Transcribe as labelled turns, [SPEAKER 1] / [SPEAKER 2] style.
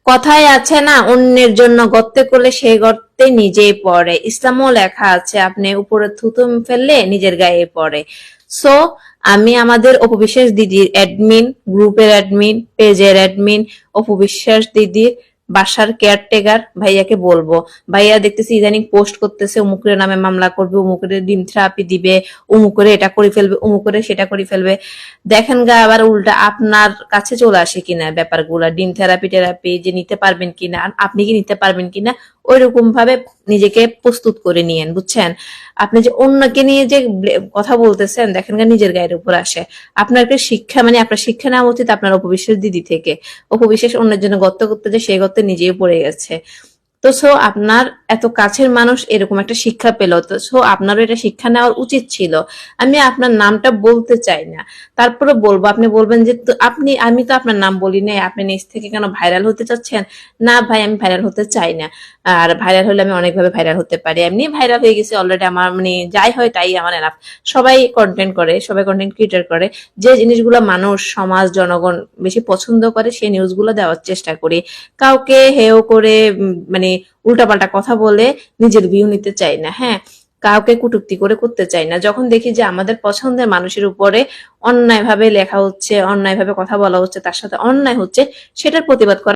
[SPEAKER 1] কথায় আছে না, অন্যের জন্য গর্তে করলে সেই গর্তে নিজেই পড়ে। ইসলামও লেখা আছে আপনি উপরে থুতু ফেললে নিজের গায়ে পড়ে। সো আমি আমাদের অপবিশ্বাস দিদির অ্যাডমিন, গ্রুপের অ্যাডমিন, পেজের অ্যাডমিন, অপবিশ্বাস দিদির বাসার কেয়ারটেকার ভাইয়াকে বলবো, ভাইয়া দেখতেছি ইদানিং পোস্ট করতেছে অমুকের নামে মামলা করবে, অমুকের ডিম থেরাপি দিবে, অমুকের এটা করে ফেলবে, অমুকের সেটা করে ফেলবে। দেখেন গা আবার উল্টা আপনার কাছে চলে আসে কিনা ব্যাপারগুলা, ডিম থেরাপি টেরাপি যে নিতে পারবেন কিনা, আপনি কি নিতে পারবেন কিনা, ওইরকম ভাবে নিজেকে প্রস্তুত করে নিয়েন, বুঝছেন? আপনি যে অন্যকে নিয়ে যে কথা বলতেছেন, দেখেন গা নিজের গায়ের উপর আসে। আপনার একটা শিক্ষা, মানে আপনার শিক্ষা নেওয়া উচিত আপনার অপবিশ্বাস দিদি থেকে। অপবিশ্বাস অন্যের জন্য গর্ত করতে যে সেই গর্তে নিজেই পড়ে গেছে। তো সো আপনার এত কাছের মানুষ এরকম একটা শিক্ষা পেল, তো সো আপনারও এটা শিক্ষা নেওয়ার উচিত ছিল। আমি আপনার নামটা বলতে চাই না, তারপরে বলবো, আপনি বলবেন যে আপনি, আমি তো আপনার নাম বলি নাই, আপনি নিজ থেকে কেন ভাইরাল হতে চাচ্ছেন? না ভাই, আমি ভাইরাল হতে চাই না। আর ভাইরাল হলে আমি অনেকভাবে ভাইরাল হতে পারি, এমনি ভাইরাল হয়ে গেছি অলরেডি, আমার মানে যাই হয় তাই আমার এনাফ। সবাই কন্টেন্ট করে, সবাই কন্টেন্ট ক্রিয়েটর করে, যে জিনিসগুলো মানুষ, সমাজ, জনগণ বেশি পছন্দ করে সেই নিউজগুলো দেওয়ার চেষ্টা করি। কাউকে হেয় করে মানে উল্টাপাল্টা কথা বলে নিজের ভিউ নিতে চাই না। হ্যাঁ, কাউকে কটূক্তি করে করতে চাই না। যখন দেখি যে আমাদের পছন্দের মানুষের উপরে অন্যায়ভাবে লেখা হচ্ছে, অন্যায়ভাবে কথা বলা হচ্ছে, তার সাথে অন্যায় হচ্ছে, সেটার প্রতিবাদ করা